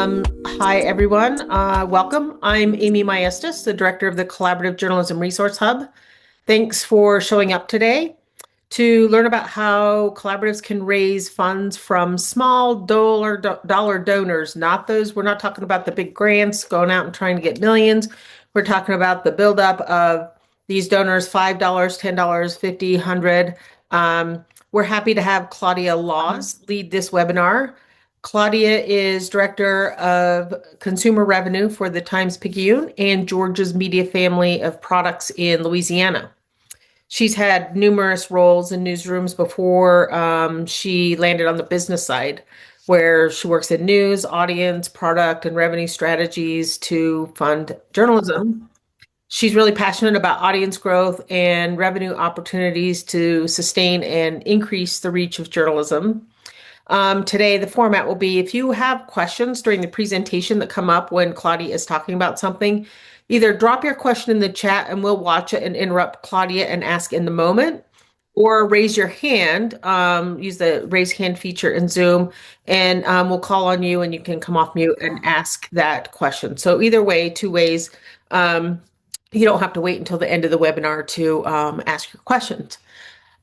Hi, everyone. Welcome. I'm Amy Maestas, the director of the Collaborative Journalism Resource Hub. Thanks for showing up today to learn about how collaboratives can raise funds from small dollar donors, not those, we're not talking about the big grants going out and trying to get millions. We're talking about the buildup of these donors, $5, $10, 50, 100. We're happy to have Claudia Laws lead this webinar. Claudia is Director of Consumer Revenue for the Times-Picayune and Georges Media family of products in Louisiana. She's had numerous roles in newsrooms before she landed on the business side, where she works in news, audience, product, and revenue strategies to fund journalism. She's really passionate about audience growth and revenue opportunities to sustain and increase the reach of journalism. Today, the format will be if you have questions during the presentation that come up when Claudia is talking about something, either drop your question in the chat and we'll watch it and interrupt Claudia and ask in the moment, or raise your hand, use the raise hand feature in Zoom, and we'll call on you and you can come off mute and ask that question. So either way, two ways. You don't have to wait until the end of the webinar to ask your questions.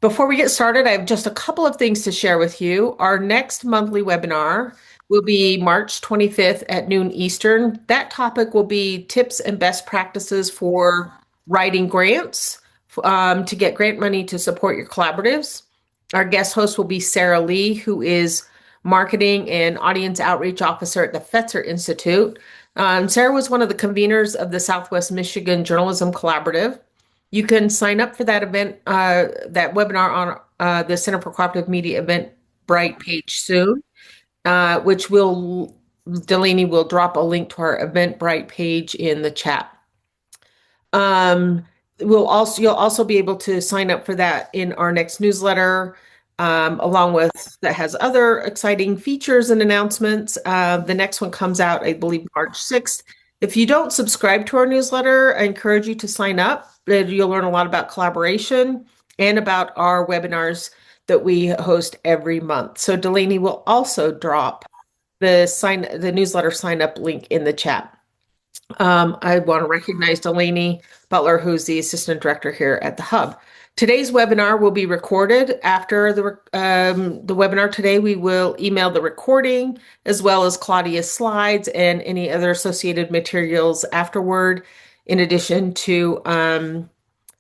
Before we get started, I have just a couple of things to share with you. Our next monthly webinar will be March 25th at noon Eastern. That topic will be tips and best practices for writing grants to get grant money to support your collaboratives. Our guest host will be Sarah Lee, who is Marketing and Audience Outreach Officer at the Fetzer Institute. Sarah was one of the conveners of the Southwest Michigan Journalism Collaborative. You can sign up for that event, that webinar on the Center for Cooperative Media Eventbrite page soon, which Delaney will drop a link to our Eventbrite page in the chat. You'll also be able to sign up for that in our next newsletter, along with that has other exciting features and announcements. The next one comes out, I believe, March 6th. If you don't subscribe to our newsletter, I encourage you to sign up. You'll learn a lot about collaboration and about our webinars that we host every month. So Delaney will also drop the newsletter sign up link in the chat. I want to recognize Delaney Butler, who's the assistant director here at the Hub. Today's webinar will be recorded. After the webinar today, we will email the recording as well as Claudia's slides and any other associated materials afterward, in addition to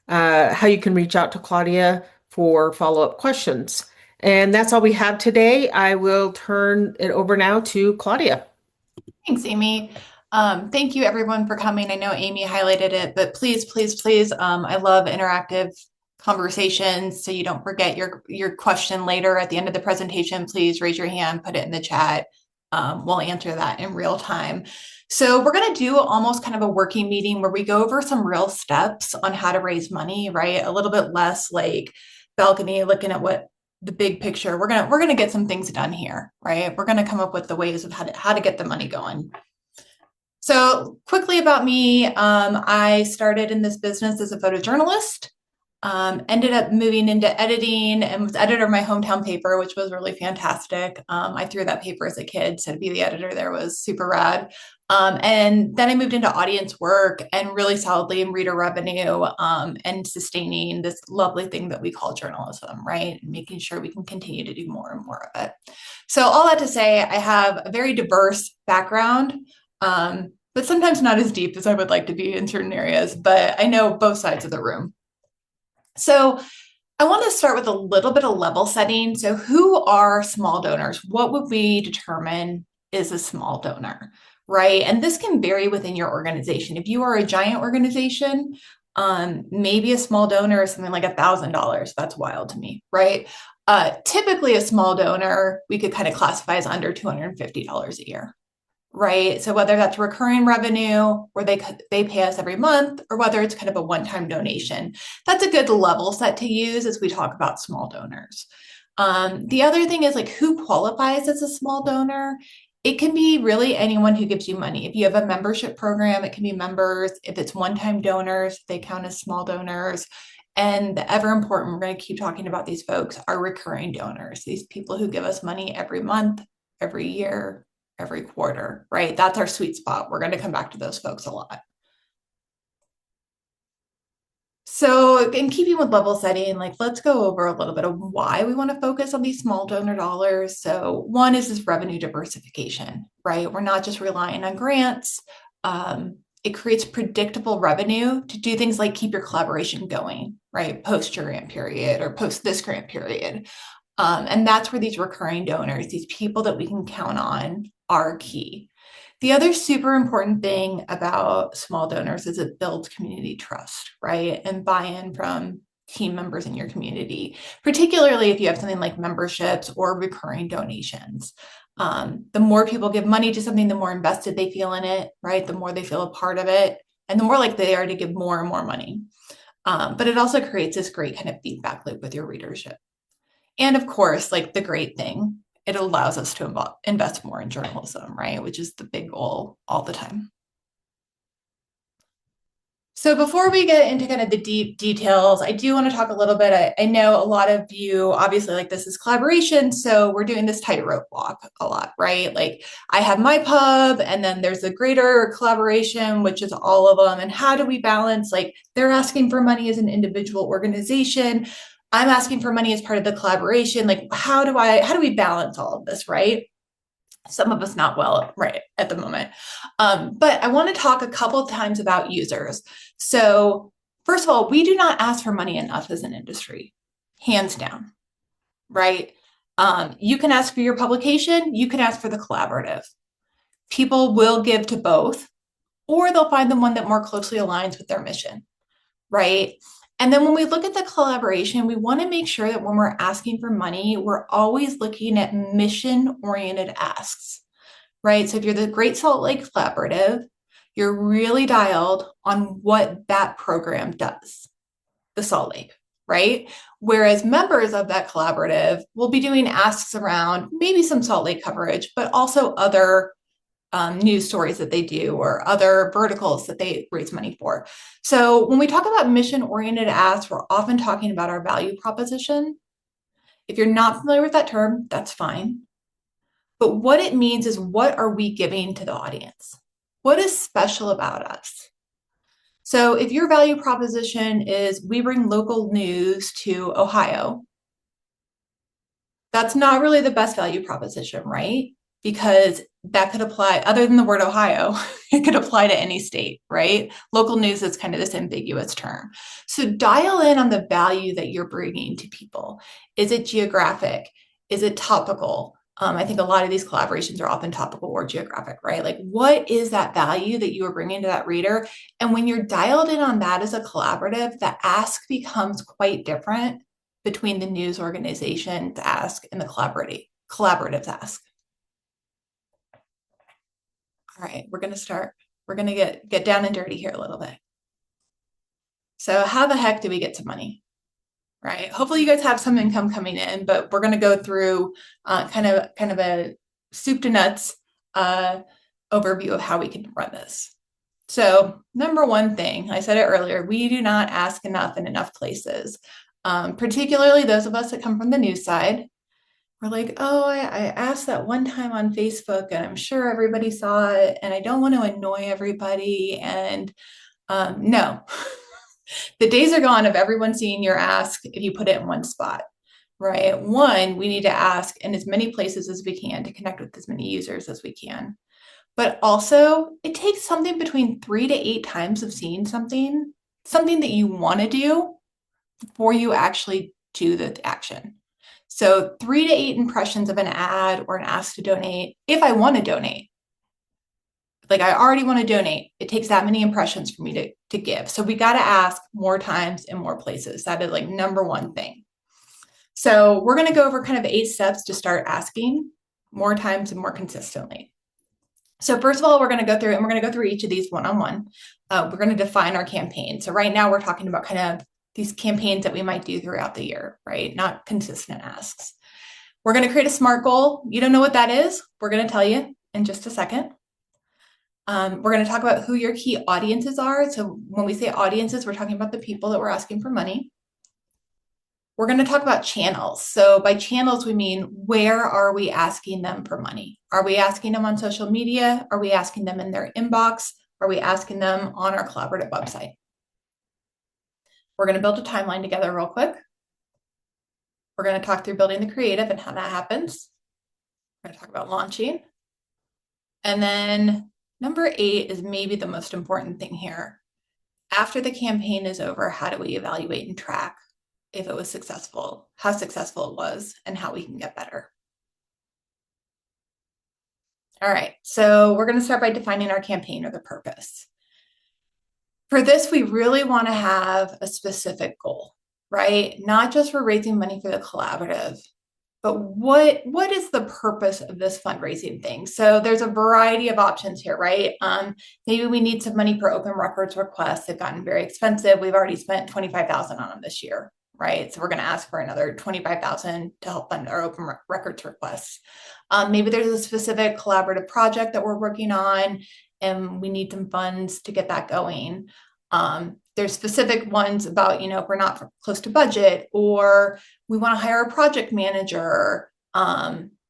how you can reach out to Claudia for follow-up questions. And that's all we have today. I will turn it over now to Claudia. Thanks, Amy. Thank you everyone for coming. I know Amy highlighted it, but please, please, please, I love interactive conversations. So you don't forget your question later at the end of the presentation. Please raise your hand, put it in the chat. We'll answer that in real time. So we're going to do almost kind of a working meeting where we go over some real steps on how to raise money, right? A little bit less like balcony looking at what the big picture. We're going to get some things done here, right? We're going to come up with the ways of how to get the money going. So quickly about me, I started in this business as a photojournalist, ended up moving into editing and was editor of my hometown paper, which was really fantastic. I threw that paper as a kid, so to be the editor there was super rad. And then I moved into audience work and really solidly in reader revenue and sustaining this lovely thing that we call journalism, right? And making sure we can continue to do more and more of it. So all that to say, I have a very diverse background. But sometimes not as deep as I would like to be in certain areas, but I know both sides of the room. So I want to start with a little bit of level setting. So who are small donors? What would we determine is a small donor, right? And this can vary within your organization. If you are a giant organization, maybe a small donor is something like $1,000. That's wild to me, right? Typically a small donor, we could kind of classify as under $250 a year. Right. So whether that's recurring revenue or they pay us every month, or whether it's kind of a one-time donation, that's a good level set to use as we talk about small donors. The other thing is like who qualifies as a small donor. It can be really anyone who gives you money. If you have a membership program, it can be members. If it's one-time donors, they count as small donors. And the ever important, we're going to keep talking about these folks, are recurring donors. These people who give us money every month, every year, every quarter, right? That's our sweet spot. We're going to come back to those folks a lot. So in keeping with level setting, like let's go over a little bit of why we want to focus on these small donor dollars. So one is this revenue diversification, right? We're not just relying on grants. It creates predictable revenue to do things like keep your collaboration going, right? Post your grant period or post this grant period. And that's where these recurring donors, these people that we can count on, are key. The other super important thing about small donors is it builds community trust, right? And buy-in from team members in your community, particularly if you have something like memberships or recurring donations. The more people give money to something, the more invested they feel in it, right? The more they feel a part of it, and the more likely they are to give more and more money. But it also creates this great kind of feedback loop with your readership. And of course, like the great thing, it allows us to invest more in journalism, right? Which is the big goal all the time. So before we get into kind of the deep details, I do want to talk a little bit. I know a lot of you obviously like this is collaboration, so we're doing this tightrope walk a lot, right? Like I have my pub and then there's a greater collaboration, which is all of them. And how do we balance, like they're asking for money as an individual organization, I'm asking for money as part of the collaboration. Like how do we balance all of this, right? Some of us not well right at the moment. But I want to talk a couple of times about users. So first of all, we do not ask for money enough as an industry, hands down, right? You can ask for your publication, you can ask for the collaborative. People will give to both, or they'll find the one that more closely aligns with their mission, right? And then when we look at the collaboration, we want to make sure that when we're asking for money, we're always looking at mission-oriented asks, right? So if you're the Great Salt Lake Collaborative, you're really dialed on what that program does, the Salt Lake, right? Whereas members of that collaborative will be doing asks around maybe some Salt Lake coverage, but also other news stories that they do or other verticals that they raise money for. So when we talk about mission-oriented asks, we're often talking about our value proposition. If you're not familiar with that term, that's fine. But what it means is, what are we giving to the audience? What is special about us? So if your value proposition is we bring local news to Ohio, that's not really the best value proposition, right? Because that could apply, other than the word Ohio, it could apply to any state, right? Local news is kind of this ambiguous term. So dial in on the value that you're bringing to people. Is it geographic? Is it topical? I think a lot of these collaborations are often topical or geographic, right? Like what is that value that you are bringing to that reader? And when you're dialed in on that as a collaborative, the ask becomes quite different between the news organization's ask and the collaborative's ask. All right, we're going to start. We're going to get down and dirty here a little bit. So how the heck do we get to money, right? Hopefully you guys have some income coming in, but we're going to go through kind of a soup to nuts overview of how we can run this. So number one thing, I said it earlier, we do not ask enough in enough places, particularly those of us that come from the news side. We're like, oh, I asked that one time on Facebook and I'm sure everybody saw it and I don't want to annoy everybody. And no, the days are gone of everyone seeing your ask if you put it in one spot, right? One, we need to ask in as many places as we can to connect with as many users as we can. But also, it takes something between 3 to 8 times of seeing something that you want to do before you actually do the action. So 3 to 8 impressions of an ad or an ask to donate, if I want to donate. Like I already want to donate, it takes that many impressions for me to give. So we got to ask more times in more places. That is like number one thing. So we're going to go over kind of 8 steps to start asking more times and more consistently. So first of all, we're going to go through and we're going to go through each of these one-on-one. We're going to define our campaign. So right now we're talking about kind of these campaigns that we might do throughout the year, right? Not consistent asks. We're going to create a SMART goal. You don't know what that is? We're going to tell you in just a second. We're going to talk about who your key audiences are. So when we say audiences, we're talking about the people that we're asking for money. We're going to talk about channels. So by channels, we mean where are we asking them for money? Are we asking them on social media? Are we asking them in their inbox? Are we asking them on our collaborative website? We're going to build a timeline together real quick. We're going to talk through building the creative and how that happens. We're going to talk about launching. And then number 8 is maybe the most important thing here. After the campaign is over, how do we evaluate and track if it was successful, how successful it was, and how we can get better? All right, so we're going to start by defining our campaign or the purpose. For this, we really want to have a specific goal, right? Not just for raising money for the collaborative, but what is the purpose of this fundraising thing? So there's a variety of options here, right? Maybe we need some money for open records requests. They've gotten very expensive. We've already spent $25,000 on them this year, right? So we're going to ask for another $25,000 to help fund our open records requests. Maybe there's a specific collaborative project that we're working on, and we need some funds to get that going. There's specific ones about, if we're not close to budget, or we want to hire a project manager.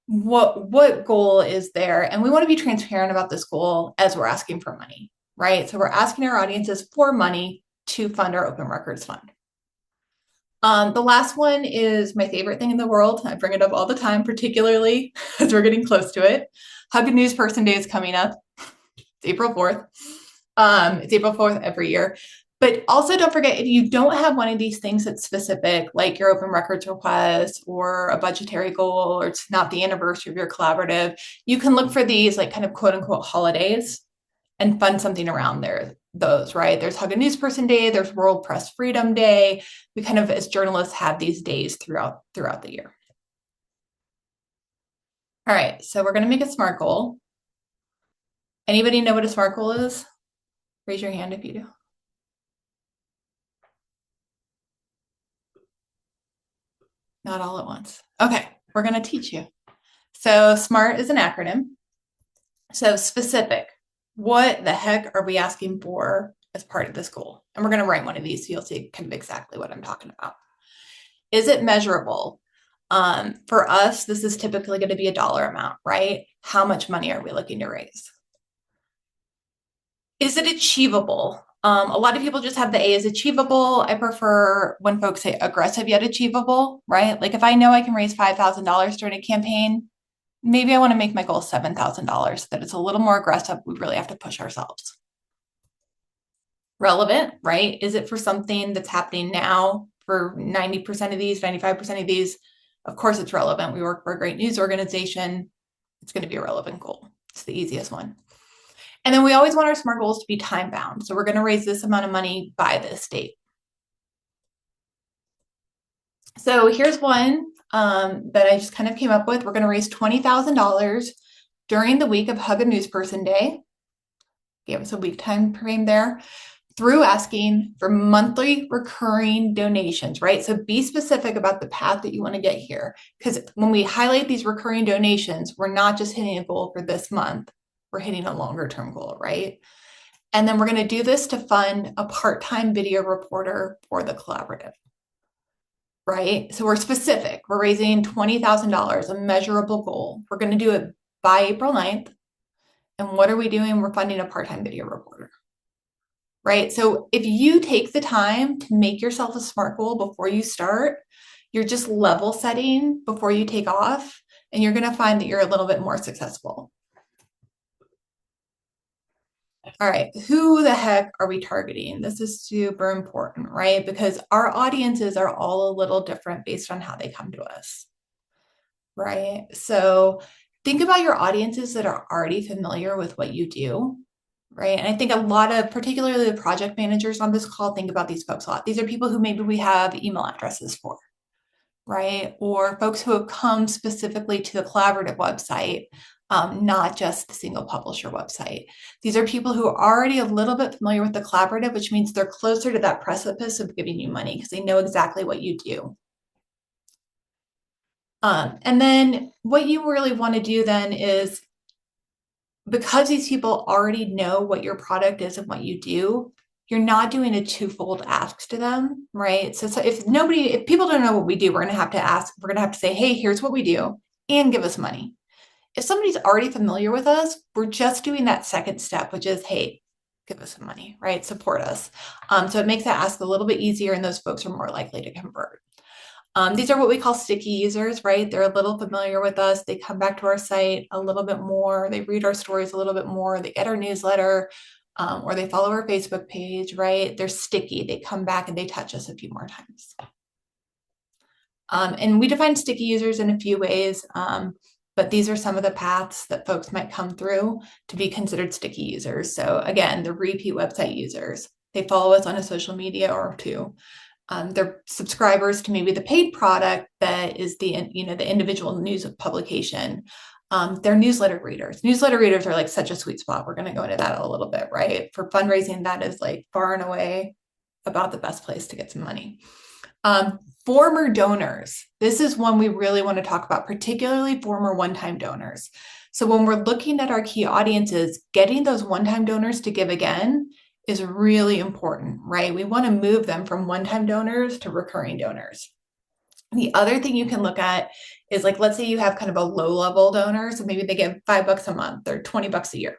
What goal is there? And we want to be transparent about this goal as we're asking for money, right? So we're asking our audiences for money to fund our open records fund. The last one is my favorite thing in the world. I bring it up all the time, particularly as we're getting close to it. Hug a News Person Day is coming up. It's April 4th. It's April 4th every year. But also don't forget, if you don't have one of these things that's specific, like your open records request or a budgetary goal, or it's not the anniversary of your collaborative, you can look for these like kind of quote unquote holidays and fund something around those, right? There's Hug a News Person Day, there's World Press Freedom Day. We kind of, as journalists, have these days throughout the year. All right, so we're going to make a SMART goal. Anybody know what a SMART goal is? Raise your hand if you do. Not all at once. Okay, we're going to teach you. So SMART is an acronym. So specific, what the heck are we asking for as part of this goal? And we're going to write one of these so you'll see kind of exactly what I'm talking about. Is it measurable? For us, this is typically going to be a dollar amount, right? How much money are we looking to raise? Is it achievable? A lot of people just have the A as achievable. I prefer when folks say aggressive yet achievable, right? Like if I know I can raise $5,000 during a campaign, maybe I want to make my goal $7,000 so that it's a little more aggressive. We really have to push ourselves. Relevant, right? Is it for something that's happening now for 90% of these, 95% of these? Of course it's relevant. We work for a great news organization. It's going to be a relevant goal. It's the easiest one. And then we always want our SMART goals to be time bound. So we're going to raise this amount of money by this date. So here's one that I just kind of came up with. We're going to raise $20,000 during the week of Hug a News Person Day. Give us a week time frame there, through asking for monthly recurring donations, right? So be specific about the path that you want to get here. Because when we highlight these recurring donations, we're not just hitting a goal for this month. We're hitting a longer term goal, right? And then we're going to do this to fund a part-time video reporter for the collaborative, right? So we're specific. We're raising $20,000, a measurable goal. We're going to do it by April 9th. And what are we doing? We're funding a part-time video reporter, right? So if you take the time to make yourself a SMART goal before you start, you're just level setting before you take off, and you're going to find that you're a little bit more successful. All right, who the heck are we targeting? This is super important, right? Because our audiences are all a little different based on how they come to us, right? So think about your audiences that are already familiar with what you do, right? And I think a lot of, particularly the project managers on this call, think about these folks a lot. These are people who maybe we have email addresses for, right? Or folks who have come specifically to the collaborative website, not just the single publisher website. These are people who are already a little bit familiar with the collaborative, which means they're closer to that precipice of giving you money because they know exactly what you do. And then what you really want to do then is, because these people already know what your product is and what you do, you're not doing a twofold ask to them, right? So if people don't know what we do, we're going to have to ask, we're going to have to say, hey, here's what we do and give us money. If somebody's already familiar with us, we're just doing that second step, which is, hey, give us some money, right? Support us. So it makes that ask a little bit easier and those folks are more likely to convert. These are what we call sticky users, right? They're a little familiar with us. They come back to our site a little bit more. They read our stories a little bit more. They get our newsletter, or they follow our Facebook page, right? They're sticky. They come back and they touch us a few more times. And we define sticky users in a few ways, but these are some of the paths that folks might come through to be considered sticky users. So again, the repeat website users. They follow us on a social media or two. They're subscribers to maybe the paid product that is the individual news publication. They're newsletter readers. Newsletter readers are like such a sweet spot. We're going to go into that a little bit, right? For fundraising, that is like far and away about the best place to get some money. Former donors. This is one we really want to talk about, particularly former one-time donors. So when we're looking at our key audiences, getting those one-time donors to give again is really important, right? We want to move them from one-time donors to recurring donors. The other thing you can look at is, like, let's say you have kind of a low-level donor, so maybe they give $5 a month or $20 a year.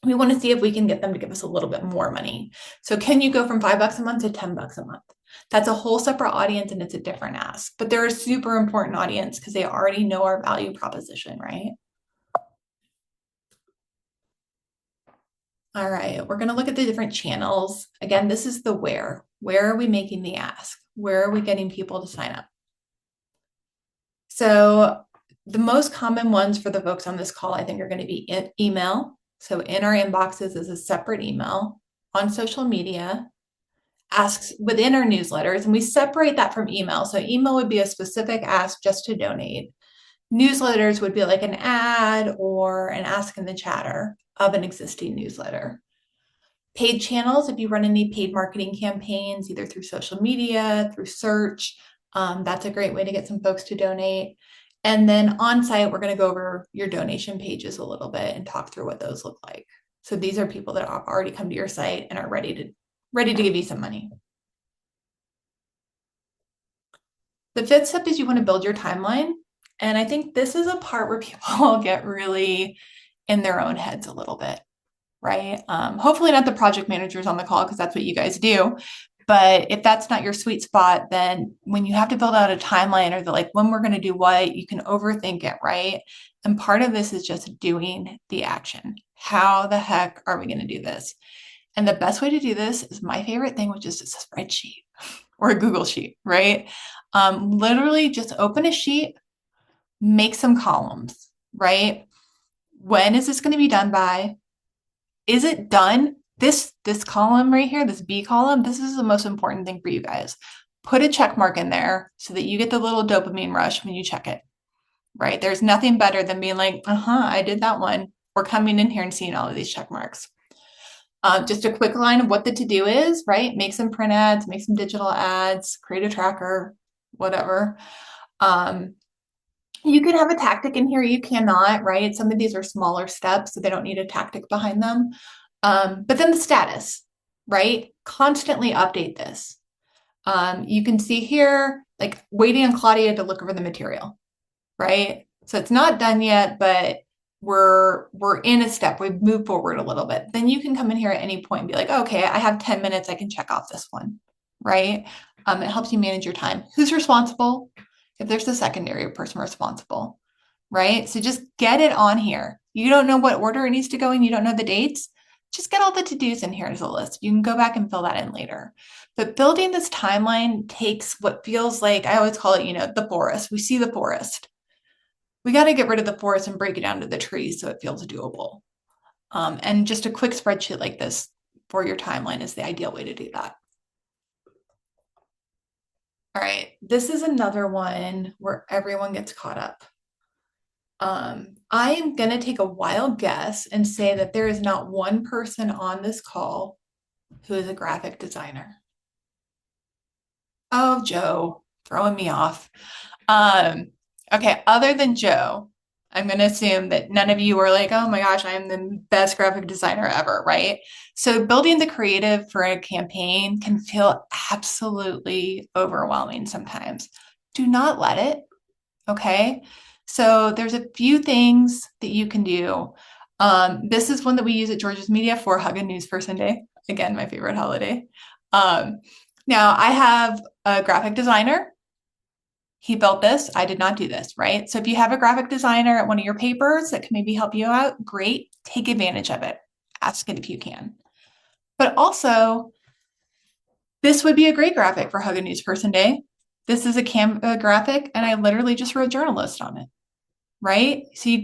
We want to see if we can get them to give us a little bit more money. So can you go from $5 a month to $10 a month? That's a whole separate audience and it's a different ask, but they're a super important audience because they already know our value proposition, right? All right, we're going to look at the different channels. Again, this is the where. Where are we making the ask? Where are we getting people to sign up? So the most common ones for the folks on this call, I think, are going to be email. So in our inboxes is a separate email, on social media, asks within our newsletters, and we separate that from email. So email would be a specific ask just to donate. Newsletters would be like an ad or an ask in the chatter of an existing newsletter. Paid channels, if you run any paid marketing campaigns, either through social media, through search, that's a great way to get some folks to donate. And then on site, we're going to go over your donation pages a little bit and talk through what those look like. So these are people that have already come to your site and are ready to give you some money. The fifth step is you want to build your timeline. And I think this is a part where people get really in their own heads a little bit, right? Hopefully not the project managers on the call, because that's what you guys do. But if that's not your sweet spot, then when you have to build out a timeline or when we're going to do what, you can overthink it, right? And part of this is just doing the action. How the heck are we going to do this? And the best way to do this is my favorite thing, which is just a spreadsheet or a Google sheet, right? Literally just open a sheet, make some columns, right? When is this going to be done by? Is it done? This column right here, this B column, this is the most important thing for you guys. Put a check mark in there so that you get the little dopamine rush when you check it, right? There's nothing better than being like, I did that one, or coming in here and seeing all of these check marks. Just a quick line of what the to-do is, right? Make some print ads, make some digital ads, create a tracker, whatever. You can have a tactic in here, you cannot, right? Some of these are smaller steps, so they don't need a tactic behind them. But then the status, right? Constantly update this. You can see here, like waiting on Claudia to look over the material, right? So it's not done yet, but we're in a step. We've moved forward a little bit. Then you can come in here at any point and be like, okay, I have 10 minutes. I can check off this one, right? It helps you manage your time. Who's responsible? If there's a secondary person responsible, right? So just get it on here. You don't know what order it needs to go in. You don't know the dates. Just get all the to-dos in here as a list. You can go back and fill that in later. But building this timeline takes what feels like, I always call it, the forest. We see the forest. We got to get rid of the forest and break it down to the trees so it feels doable. And just a quick spreadsheet like this for your timeline is the ideal way to do that. All right, this is another one where everyone gets caught up. I am going to take a wild guess and say that there is not one person on this call who is a graphic designer. Oh, Joe, throwing me off. Okay, other than Joe, I'm going to assume that none of you are like, oh my gosh, I am the best graphic designer ever, right? So building the creative for a campaign can feel absolutely overwhelming sometimes. Do not let it, okay? So there's a few things that you can do. This is one that we use at Georges Media for Hug a News Person Day. Again, my favorite holiday. Now I have a graphic designer. He built this. I did not do this, right? So if you have a graphic designer at one of your papers that can maybe help you out, great. Take advantage of it. Ask it if you can. But also, this would be a great graphic for Hug a News Person Day. This is a Canva graphic, and I literally just wrote journalist on it, right? So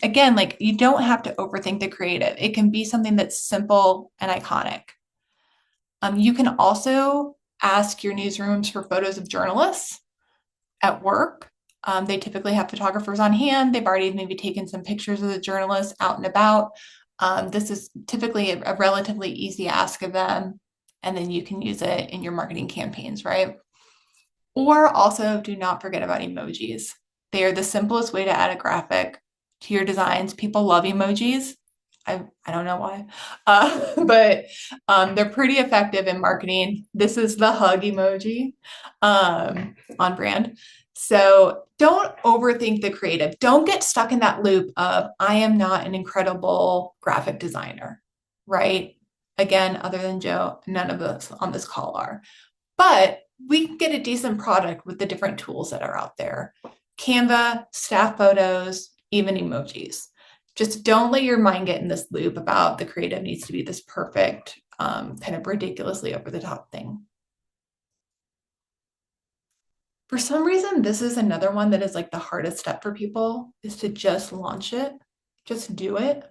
again, like you don't have to overthink the creative. It can be something that's simple and iconic. You can also ask your newsrooms for photos of journalists at work. They typically have photographers on hand. They've already maybe taken some pictures of the journalists out and about. This is typically a relatively easy ask of them, and then you can use it in your marketing campaigns, right? Or also do not forget about emojis. They are the simplest way to add a graphic to your designs. People love emojis. I don't know why, but they're pretty effective in marketing. This is the hug emoji on brand. So don't overthink the creative. Don't get stuck in that loop of, I am not an incredible graphic designer, right? Again, other than Joe, none of us on this call are. But we can get a decent product with the different tools that are out there. Canva, staff photos, even emojis. Just don't let your mind get in this loop about the creative needs to be this perfect, kind of ridiculously over the top thing. For some reason, this is another one that is like the hardest step for people, is to just launch it. Just do it.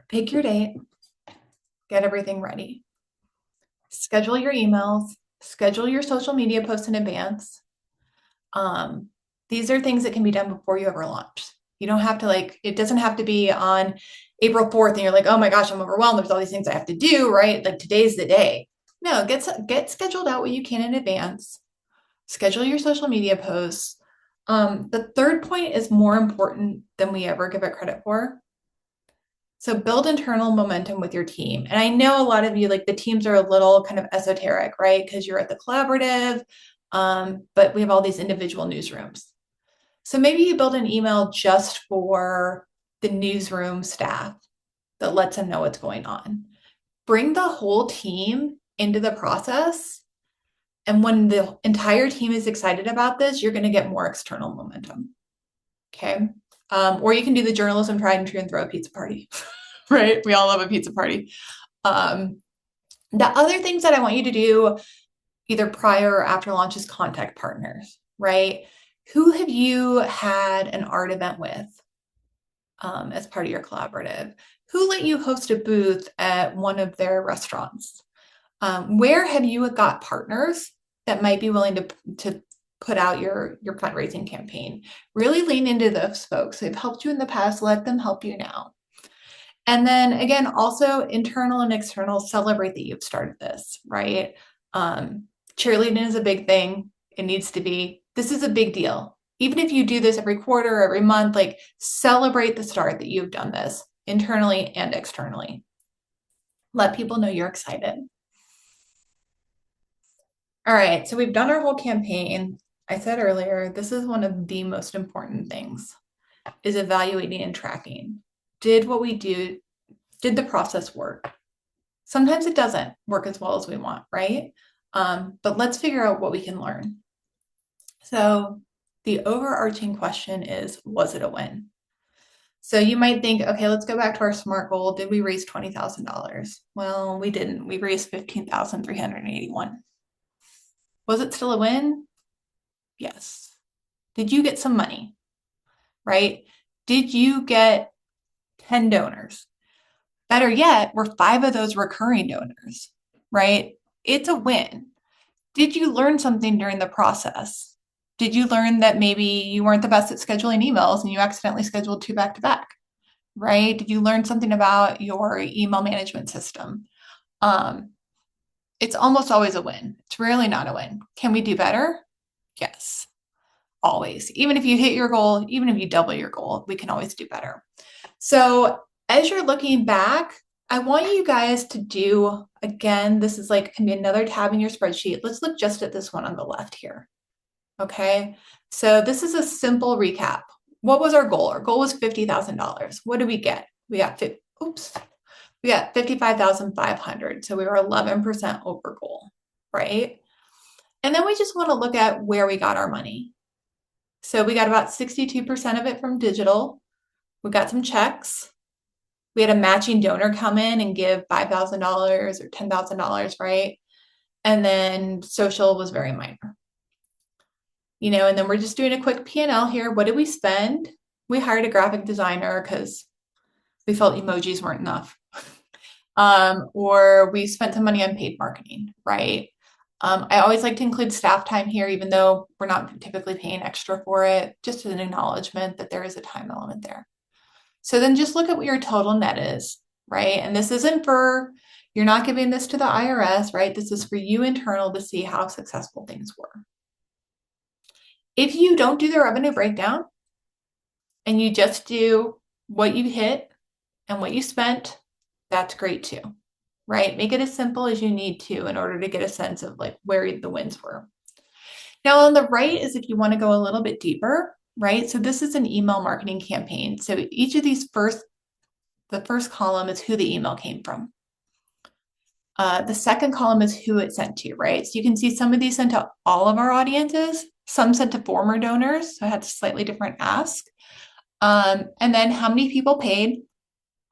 Pick your date. Get everything ready. Schedule your emails. Schedule your social media posts in advance. These are things that can be done before you ever launch. You don't have to it doesn't have to be on April 4th and you're like, oh my gosh, I'm overwhelmed. There's all these things I have to do, right? Like today's the day. No, get scheduled out what you can in advance. Schedule your social media posts. The third point is more important than we ever give it credit for. So build internal momentum with your team. And I know a lot of you, like the teams are a little kind of esoteric, right? Because you're at the collaborative, but we have all these individual newsrooms. So maybe you build an email just for the newsroom staff that lets them know what's going on. Bring the whole team into the process. And when the entire team is excited about this, you're going to get more external momentum. Okay. Or you can do the journalism tried and true and throw a pizza party, right? We all love a pizza party. The other things that I want you to do either prior or after launch is contact partners, right? Who have you had an art event with as part of your collaborative? Who let you host a booth at one of their restaurants? Where have you got partners that might be willing to put out your fundraising campaign? Really lean into those folks. They've helped you in the past, let them help you now. And then again, also internal and external, celebrate that you've started this, right? Cheerleading is a big thing. It needs to be. This is a big deal. Even if you do this every quarter, or every month, like celebrate the start that you've done this internally and externally. Let people know you're excited. All right, so we've done our whole campaign. I said earlier, this is one of the most important things, is evaluating and tracking. Did the process work? Sometimes it doesn't work as well as we want, right? But let's figure out what we can learn. So the overarching question is, was it a win? So you might think, okay, let's go back to our SMART goal. Did we raise $20,000? Well, we didn't. We raised 15,381. Was it still a win? Yes. Did you get some money? Right? Did you get 10 donors? Better yet, were 5 of those recurring donors, right? It's a win. Did you learn something during the process? Did you learn that maybe you weren't the best at scheduling emails and you accidentally scheduled 2 back-to-back, right? Did you learn something about your email management system? It's almost always a win. It's rarely not a win. Can we do better? Yes, always. Even if you hit your goal, even if you double your goal, we can always do better. So As you're looking back, I want you guys to do, again, this is like, can be another tab in your spreadsheet. Let's look just at this one on the left here. Okay, so this is a simple recap. What was our goal? Our goal was $50,000. What did we get? We got 55,500. So we were 11% over goal, right? And then we just want to look at where we got our money. So we got about 62% of it from digital. We got some checks. We had a matching donor come in and give $5,000 or $10,000, right? And then social was very minor. And then we're just doing a quick P&L here. What did we spend? We hired a graphic designer because we felt emojis weren't enough. Or we spent some money on paid marketing, right? I always like to include staff time here, even though we're not typically paying extra for it, just as an acknowledgement that there is a time element there. So then just look at what your total net is, right? And this isn't for, you're not giving this to the IRS, right? This is for you internal to see how successful things were. If you don't do the revenue breakdown and you just do what you hit and what you spent, that's great too, right? Make it as simple as you need to in order to get a sense of like where the wins were. Now on the right is if you want to go a little bit deeper, right? So this is an email marketing campaign. So each of these the first column is who the email came from. The second column is who it sent to, right? So you can see some of these sent to all of our audiences, some sent to former donors, so I had a slightly different ask. And then how many people paid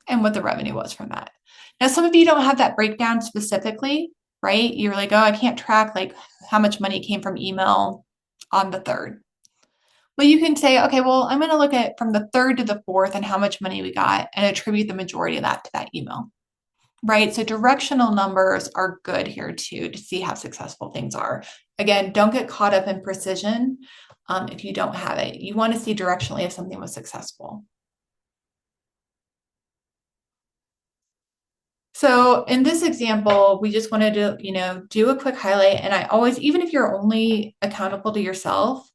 and what the revenue was from that. Now, some of you don't have that breakdown specifically, right? You're like, oh, I can't track like how much money came from email on the 3rd. Well, you can say, okay, well, I'm going to look at from the 3rd to the 4th and how much money we got and attribute the majority of that to that email, right? So directional numbers are good here too, to see how successful things are. Again, don't get caught up in precision if you don't have it. You want to see directionally if something was successful. So in this example, we just wanted to, do a quick highlight. And I always, even if you're only accountable to yourself,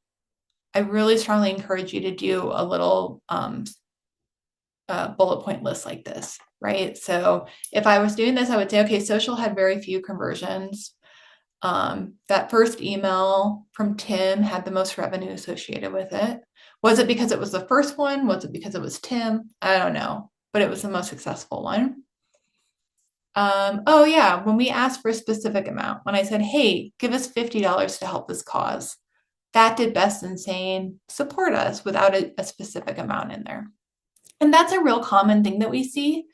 I really strongly encourage you to do a little bullet point list like this, right? So if I was doing this, I would say, okay, social had very few conversions. That first email from Tim had the most revenue associated with it. Was it because it was the first one? Was it because it was Tim? I don't know, but it was the most successful one. Oh yeah, when we asked for a specific amount, when I said, hey, give us $50 to help this cause, that did best in saying, support us without a specific amount in there. And that's a real common thing that we see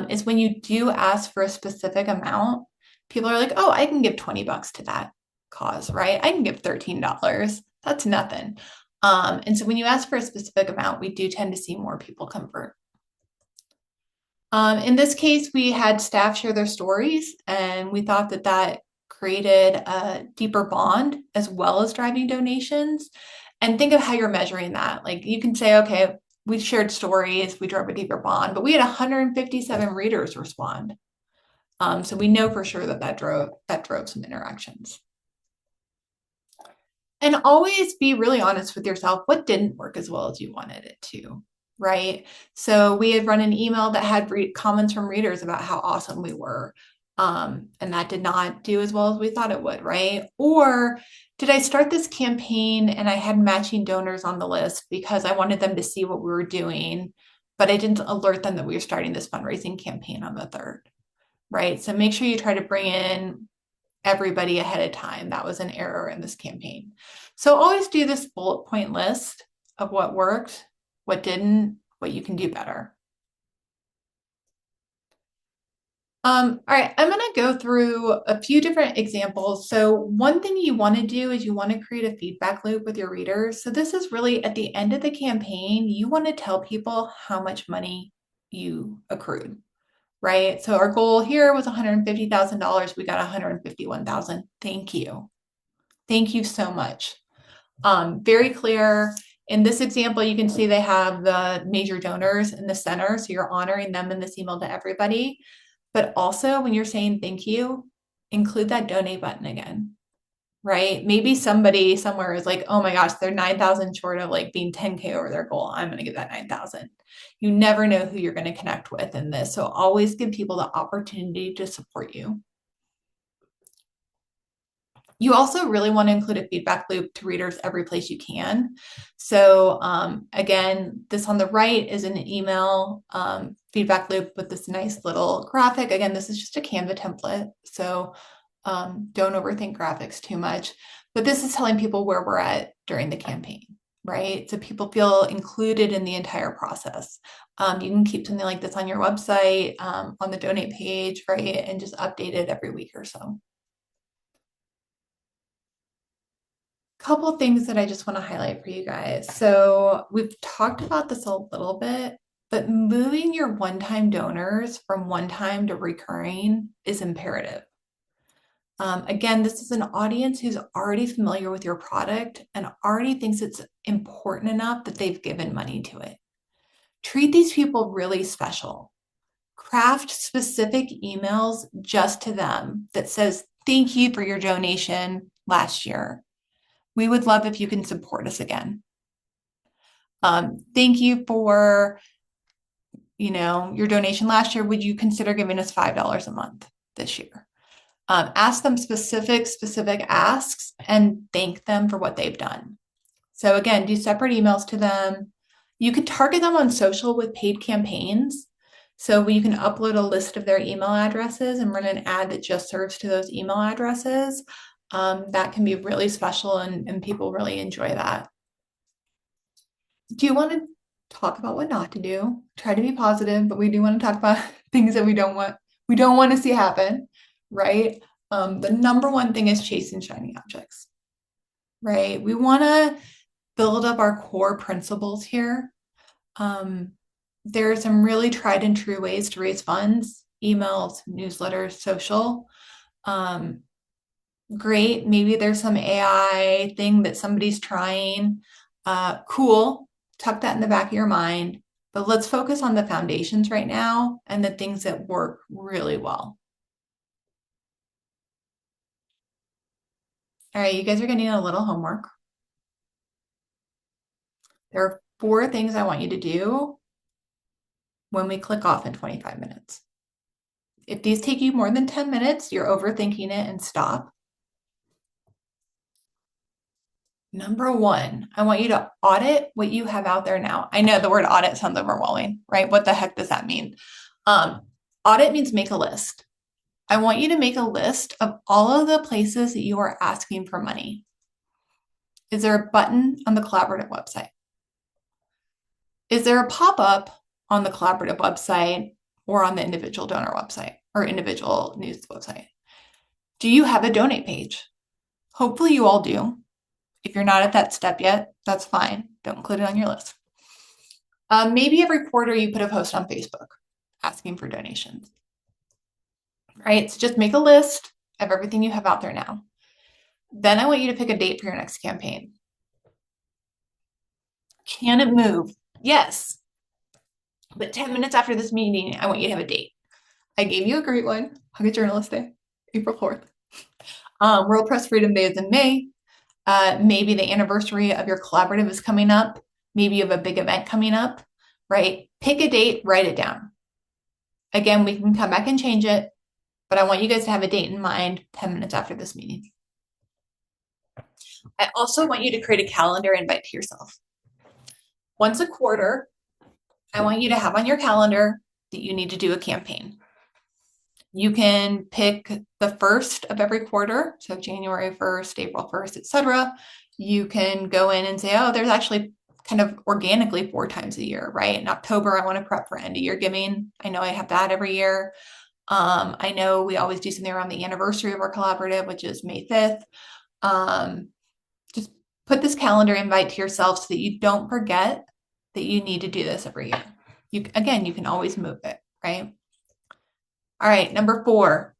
is when you do ask for a specific amount, people are like, oh, I can give $20 to that cause, right? I can give $13. That's nothing. And so when you ask for a specific amount, we do tend to see more people convert. In this case, we had staff share their stories, and we thought that that created a deeper bond as well as driving donations. And think of how you're measuring that. Like you can say, okay, we shared stories, we drove a deeper bond, but we had 157 readers respond. So we know for sure that drove some interactions. And always be really honest with yourself. What didn't work as well as you wanted it to? Right? So we had run an email that had comments from readers about how awesome we were. And that did not do as well as we thought it would, right? Or did I start this campaign and I had matching donors on the list because I wanted them to see what we were doing, but I didn't alert them that we were starting this fundraising campaign on the 3rd, right? So make sure you try to bring in everybody ahead of time. That was an error in this campaign. So always do this bullet point list of what worked, what didn't, what you can do better. All right, I'm going to go through a few different examples. So one thing you want to do is you want to create a feedback loop with your readers. So this is really at the end of the campaign, you want to tell people how much money you accrued, right? So our goal here was $150,000. We got $151,000. Thank you. Thank you so much. Very clear. In this example, you can see they have the major donors in the center. So you're honoring them in this email to everybody. But also when you're saying thank you, include that donate button again. right? Maybe somebody somewhere is like, oh my gosh, they're 9,000 short of like being 10K over their goal. I'm going to give that 9,000. You never know who you're going to connect with in this. So always give people the opportunity to support you. You also really want to include a feedback loop to readers every place you can. So again, this on the right is an email feedback loop with this nice little graphic. Again, this is just a Canva template, so don't overthink graphics too much. But this is telling people where we're at during the campaign, right? So people feel included in the entire process. You can keep something like this on your website, on the donate page, right? And just update it every week or so. Couple things that I just want to highlight for you guys. So we've talked about this a little bit, but moving your one-time donors from one-time to recurring is imperative. Again, this is an audience who's already familiar with your product and already thinks it's important enough that they've given money to it. Treat these people really special. Craft specific emails just to them that says, thank you for your donation last year. We would love if you can support us again. Thank you for, your donation last year. Would you consider giving us $5 a month this year? Ask them specific asks and thank them for what they've done. So again, do separate emails to them. You could target them on social with paid campaigns. So you can upload a list of their email addresses and run an ad that just serves to those email addresses. That can be really special and people really enjoy that. Do you want to talk about what not to do? Try to be positive, but we do want to talk about things that we don't want to see happen, right? The number one thing is chasing shiny objects, right? We want to build up our core principles here. There are some really tried and true ways to raise funds: emails, newsletters, social. Great. Maybe there's some AI thing that somebody's trying. Cool. Tuck that in the back of your mind. But let's focus on the foundations right now and the things that work really well. All right, you guys are going to need a little homework. There are 4 things I want you to do when we click off in 25 minutes. If these take you more than 10 minutes, you're overthinking it and stop. Number 1, I want you to audit what you have out there now. I know the word audit sounds overwhelming, right? What the heck does that mean? Audit means make a list. I want you to make a list of all of the places that you are asking for money. Is there a button on the collaborative website? Is there a pop-up on the collaborative website or on the individual donor website or individual news website? Do you have a donate page? Hopefully you all do. If you're not at that step yet, that's fine. Don't include it on your list. Maybe every quarter you put a post on Facebook asking for donations. Right? So just make a list of everything you have out there now. Then I want you to pick a date for your next campaign. Can it move? Yes. But 10 minutes after this meeting, I want you to have a date. I gave you a great one. Hug a Journalist Day, April 4th. World Press Freedom Day is in May. Maybe the anniversary of your collaborative is coming up. Maybe you have a big event coming up, right? Pick a date, write it down. Again, we can come back and change it, but I want you guys to have a date in mind 10 minutes after this meeting. I also want you to create a calendar invite to yourself. Once a quarter, I want you to have on your calendar that you need to do a campaign. You can pick the first of every quarter, so January 1st, April 1st, etc. You can go in and say, oh, there's actually kind of organically 4 times a year, right? In October, I want to prep for end of year giving. I know I have that every year. I know we always do something around the anniversary of our collaborative, which is May 5th. Just put this calendar invite to yourself so that you don't forget that you need to do this every year. You can always move it, right? All right, number 4,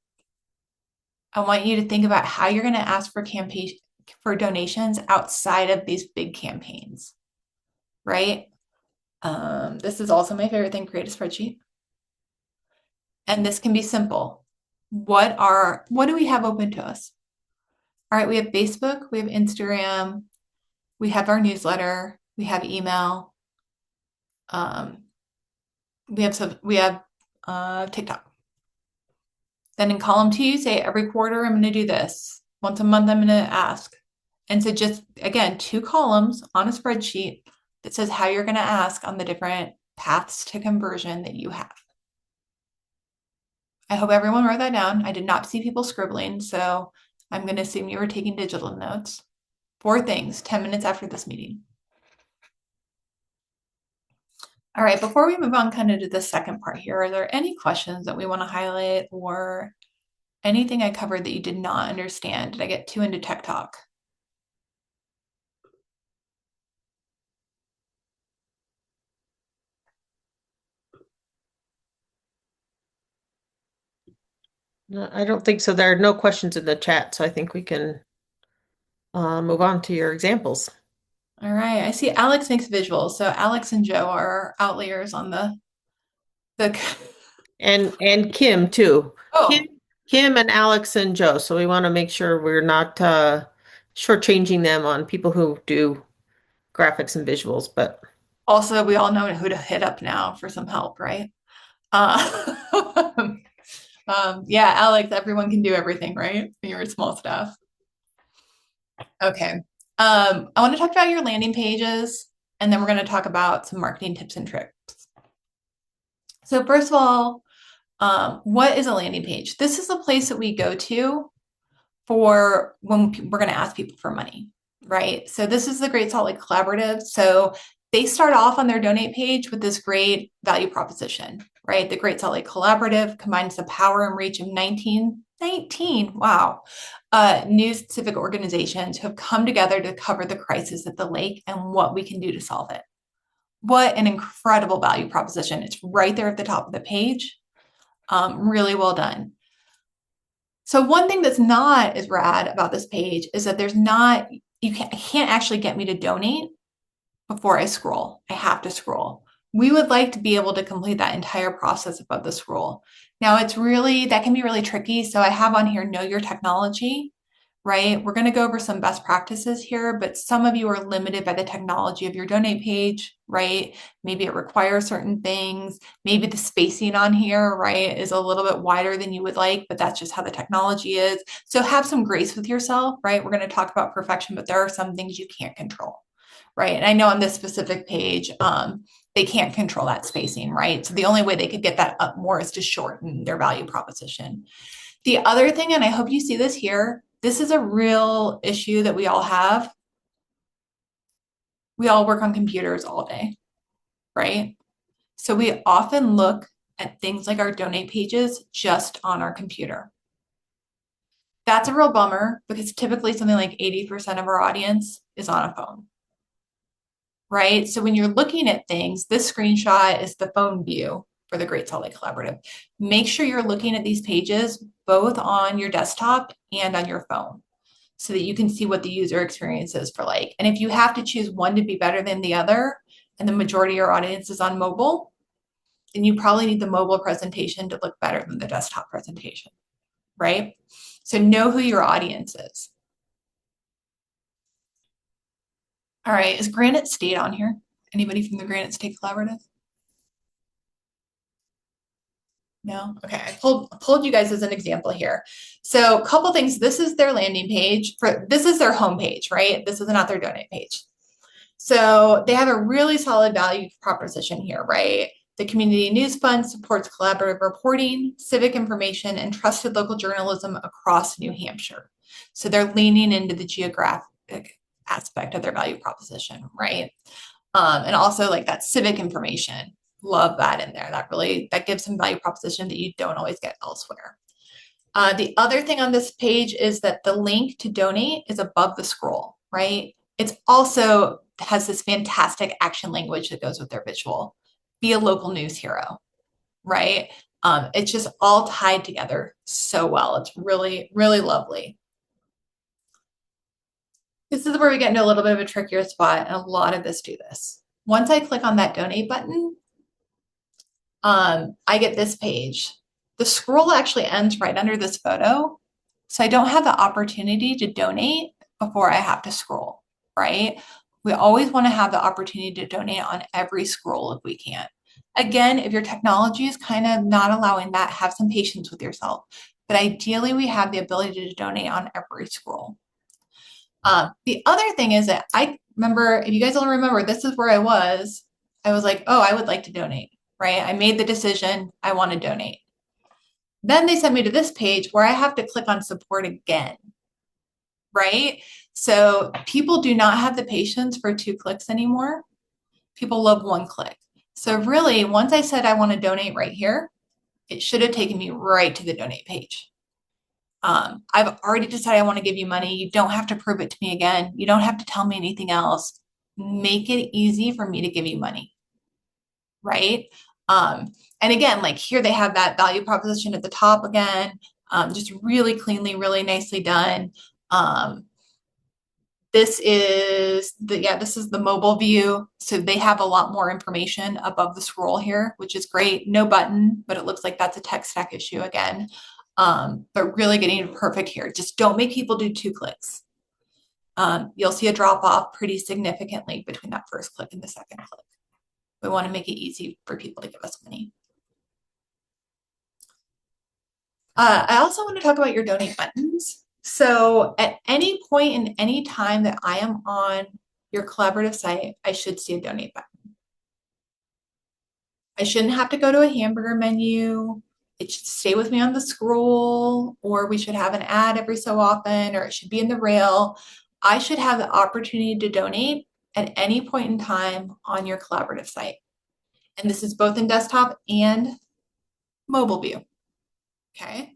I want you to think about how you're going to ask for donations outside of these big campaigns, right? This is also my favorite thing, create a spreadsheet. And this can be simple. What do we have open to us? All right, we have Facebook, we have Instagram, we have our newsletter, we have email, um, we have TikTok. Then in column 2, say every quarter I'm going to do this. Once a month I'm going to ask. And so just again, 2 columns on a spreadsheet that says how you're going to ask on the different paths to conversion that you have. I hope everyone wrote that down. I did not see people scribbling, so I'm going to assume you were taking digital notes. 4 things, 10 minutes after this meeting. All right, before we move on kind of to the second part here, are there any questions that we want to highlight or anything I covered that you did not understand? Did I get too into tech talk? No, I don't think so. There are no questions in the chat, so I think we can move on to your examples. All right, I see Alex makes visuals. So Alex and Joe are outliers on the And Kim too. oh, Kim and Alex and Joe. So we want to make sure we're not shortchanging them on people who do graphics and visuals, but also we all know who to hit up now for some help, right? Uh, yeah, Alex, everyone can do everything, right? You're a small staff. Okay. I want to talk about your landing pages, and then we're going to talk about some marketing tips and tricks. So first of all, what is a landing page? This is a place that we go to for when we're going to ask people for money, right? So this is the Great Salt Lake Collaborative. So they start off on their donate page with this great value proposition, right? The Great Salt Lake Collaborative combines the power and reach of 19, wow, news civic organizations who have come together to cover the crisis at the lake and what we can do to solve it. What an incredible value proposition. It's right there at the top of the page. Really well done. So one thing that's not as rad about this page is that you can't actually get me to donate before I scroll. I have to scroll. We would like to be able to complete that entire process above the scroll. Now that can be really tricky. So I have on here, know your technology, right? We're going to go over some best practices here, but some of you are limited by the technology of your donate page, right? Maybe it requires certain things. Maybe the spacing on here, right, is a little bit wider than you would like, but that's just how the technology is. So have some grace with yourself, right? We're going to talk about perfection, but there are some things you can't control, right? And I know on this specific page, they can't control that spacing, right? So the only way they could get that up more is to shorten their value proposition. The other thing, and I hope you see this here, this is a real issue that we all have. We all work on computers all day, right? So we often look at things like our donate pages just on our computer. That's a real bummer because typically something like 80% of our audience is on a phone, right? So when you're looking at things, this screenshot is the phone view for the Great Salt Lake Collaborative. Make sure you're looking at these pages both on your desktop and on your phone so that you can see what the user experience is for like. And if you have to choose one to be better than the other, and the majority of your audience is on mobile, then you probably need the mobile presentation to look better than the desktop presentation, right? So know who your audience is. All right, is Granite State on here? Anybody from the Granite State Collaborative? No? Okay, I pulled you guys as an example here. So a couple things. This is their landing page. This is their home page, right? This is not their donate page. So they have a really solid value proposition here, right? The Community News Fund supports collaborative reporting, civic information, and trusted local journalism across New Hampshire. So they're leaning into the geographic aspect of their value proposition, right? And also like that civic information. Love that in there. That gives some value proposition that you don't always get elsewhere. The other thing on this page is that the link to donate is above the scroll, right? It's also has this fantastic action language that goes with their visual. Be a local news hero, right? It's just all tied together so well. It's really, really lovely. This is where we get into a little bit of a trickier spot, and a lot of us do this. Once I click on that donate button, I get this page. The scroll actually ends right under this photo, So I don't have the opportunity to donate before I have to scroll, right? We always want to have the opportunity to donate on every scroll if we can. Again, if your technology is kind of not allowing that, have some patience with yourself. But ideally, we have the ability to donate on every scroll. The other thing is that I remember, if you guys don't remember, this is where I was like, oh, I would like to donate, right? I made the decision, I want to donate. Then they sent me to this page where I have to click on support again, right? So people do not have the patience for 2 clicks anymore. People love 1 click. So really, once I said I want to donate right here, it should have taken me right to the donate page. I've already decided I want to give you money. You don't have to prove it to me again. You don't have to tell me anything else. Make it easy for me to give you money, right? And again, like here they have that value proposition at the top again, just really cleanly, really nicely done. This is the mobile view. So they have a lot more information above the scroll here, which is great. No button, but it looks like that's a tech stack issue again. But really getting it perfect here. Just don't make people do 2 clicks. You'll see a drop off pretty significantly between that first click and the second click. We want to make it easy for people to give us money. I also want to talk about your donate buttons. So at any point in any time that I am on your collaborative site, I should see a donate button. I shouldn't have to go to a hamburger menu. It should stay with me on the scroll, or we should have an ad every so often, or it should be in the rail. I should have the opportunity to donate at any point in time on your collaborative site. And this is both in desktop and mobile view. Okay.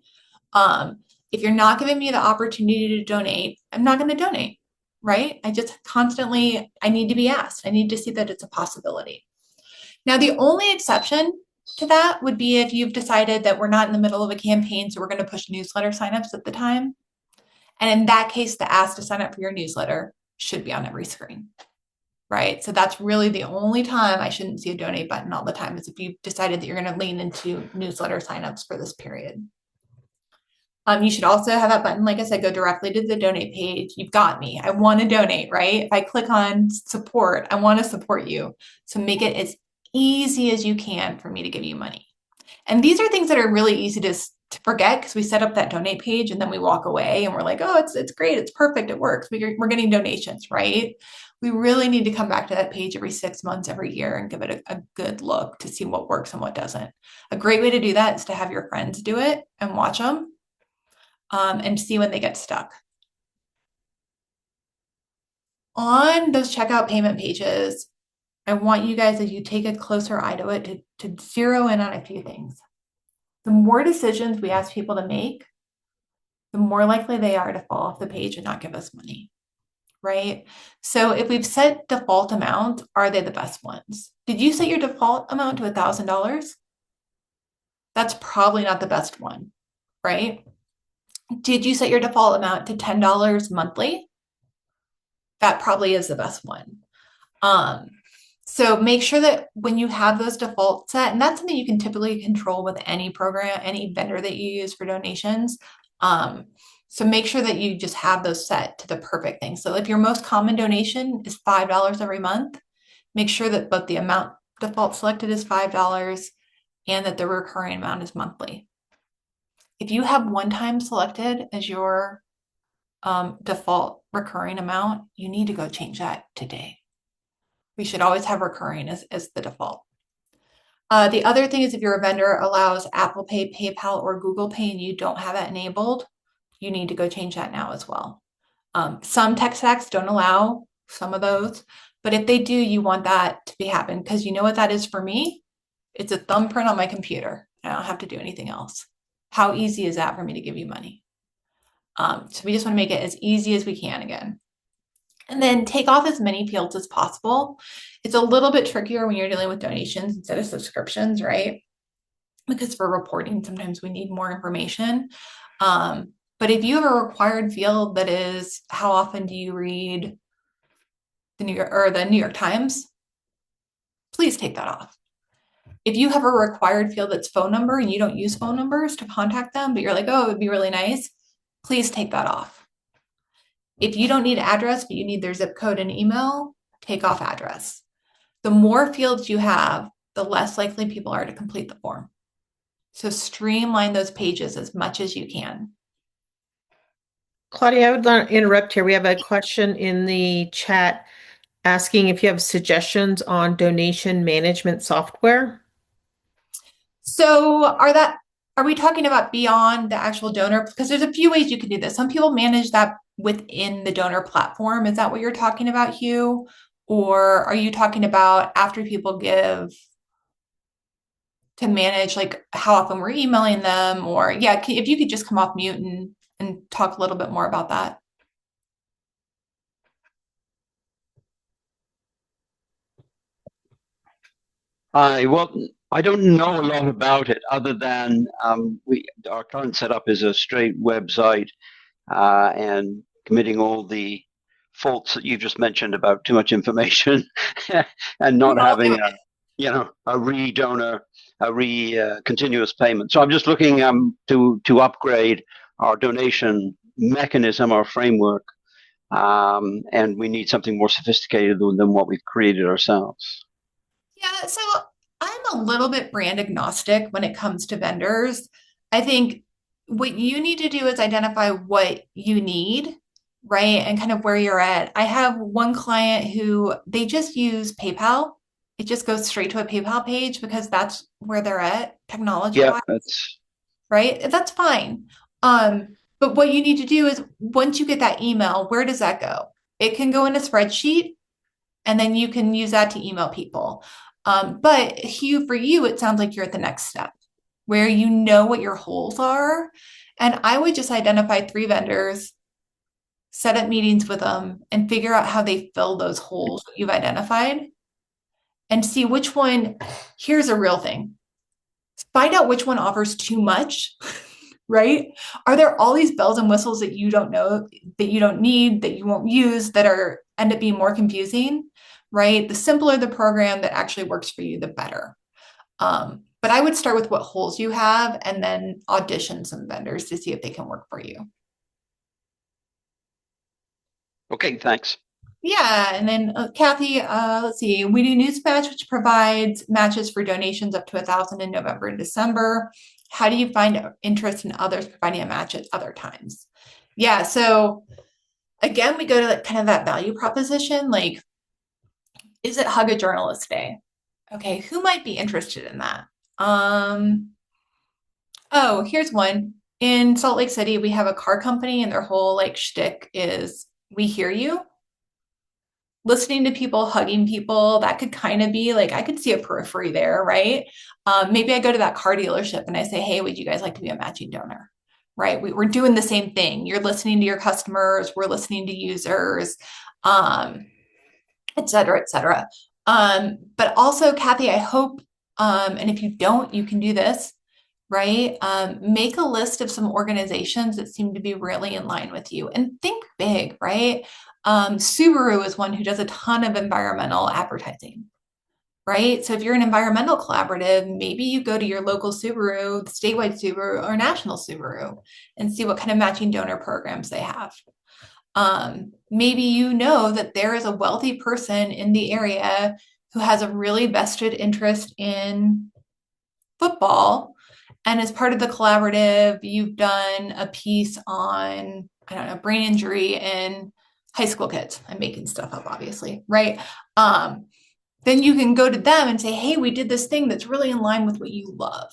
If you're not giving me the opportunity to donate, I'm not going to donate, right? I need to be asked. I need to see that it's a possibility. Now, the only exception to that would be if you've decided that we're not in the middle of a campaign, so we're going to push newsletter signups at the time. And in that case, the ask to sign up for your newsletter should be on every screen, right? So that's really the only time I shouldn't see a donate button all the time, is if you've decided that you're going to lean into newsletter signups for this period. You should also have that button, like I said, go directly to the donate page. You've got me. I want to donate, right? If I click on support, I want to support you. So make it as easy as you can for me to give you money. And these are things that are really easy to forget, because we set up that donate page and then we walk away and we're like, oh, it's great. It's perfect. It works. We're getting donations, right? We really need to come back to that page every 6 months, every year, and give it a good look to see what works and what doesn't. A great way to do that is to have your friends do it and watch them. And see when they get stuck. On those checkout payment pages, I want you guys, as you take a closer eye to it, to zero in on a few things. The more decisions we ask people to make, the more likely they are to fall off the page and not give us money, right? So if we've set default amounts, are they the best ones? Did you set your default amount to $1,000? That's probably not the best one, right? Did you set your default amount to $10 monthly? That probably is the best one. So make sure that when you have those defaults set, and that's something you can typically control with any program, any vendor that you use for donations. So make sure that you just have those set to the perfect thing. So if your most common donation is $5 every month, make sure that both the amount default selected is $5 and that the recurring amount is monthly. If you have one time selected as your default recurring amount, you need to go change that today. We should always have recurring as the default. The other thing is, if your vendor allows Apple Pay, PayPal, or Google Pay and you don't have that enabled, you need to go change that now as well. Some tech stacks don't allow some of those, but if they do, you want that to be happen, because you know what that is for me? It's a thumbprint on my computer. I don't have to do anything else. How easy is that for me to give you money? So we just want to make it as easy as we can again. And then take off as many fields as possible. It's a little bit trickier when you're dealing with donations instead of subscriptions, right? Because for reporting, sometimes we need more information. But if you have a required field that is, how often do you read the New York Times? Please take that off. If you have a required field that's phone number and you don't use phone numbers to contact them, but you're like, oh, it would be really nice, please take that off. If you don't need address, but you need their zip code and email, take off address. The more fields you have, the less likely people are to complete the form. So streamline those pages as much as you can. Claudia, I would like to interrupt here. We have a question in the chat asking if you have suggestions on donation management software. So are we talking about beyond the actual donor? Because there's a few ways you can do this. Some people manage that within the donor platform. Is that what you're talking about, Hugh? Or are you talking about after people give to manage like how often we're emailing them? Or yeah, if you could just come off mute and talk a little bit more about that. Well, I don't know a lot about it other than our current setup is a straight website and committing all the faults that you just mentioned about too much information and not having a continuous payment. So I'm just looking to upgrade our donation mechanism, our framework, and we need something more sophisticated than what we've created ourselves. Yeah, so I'm a little bit brand agnostic when it comes to vendors. I think what you need to do is identify what you need, right? And kind of where you're at. I have one client who they just use PayPal. It just goes straight to a PayPal page because that's where they're at technology-wise, right? That's fine. But what you need to do is once you get that email, where does that go? It can go in a spreadsheet and then you can use that to email people. But Hugh, for you, it sounds like you're at the next step where you know what your holes are. And I would just identify 3 vendors, set up meetings with them, and figure out how they fill those holes that you've identified and see which one. Here's a real thing. Find out which one offers too much, right? Are there all these bells and whistles that you don't know, that you don't need, that you won't use, that end up being more confusing, right? The simpler the program that actually works for you, the better. But I would start with what holes you have and then audition some vendors to see if they can work for you. Okay, thanks. Yeah, and then Kathy, let's see. We do Newsmatch, which provides matches for donations up to 1,000 in November and December. How do you find interest in others providing a match at other times? Yeah, so again, we go to kind of that value proposition. Like, is it Hug a Journalist Day? Okay, who might be interested in that? Oh, here's one. In Salt Lake City, we have a car company, and their whole like shtick is "We hear you." Listening to people, hugging people, that could kind of be like, I could see a periphery there, right? Maybe I go to that car dealership and I say, hey, would you guys like to be a matching donor? Right? We're doing the same thing. You're listening to your customers, we're listening to users, et cetera, et cetera. But also, Kathy, I hope, and if you don't, you can do this, right? Make a list of some organizations that seem to be really in line with you and think big, right? Subaru is one who does a ton of environmental advertising, right? So if you're an environmental collaborative, maybe you go to your local Subaru, statewide Subaru, or national Subaru and see what kind of matching donor programs they have. Maybe you know that there is a wealthy person in the area who has a really vested interest in football. And as part of the collaborative, you've done a piece on, I don't know, brain injury in high school kids. I'm making stuff up, obviously, right? Then you can go to them and say, hey, we did this thing that's really in line with what you love,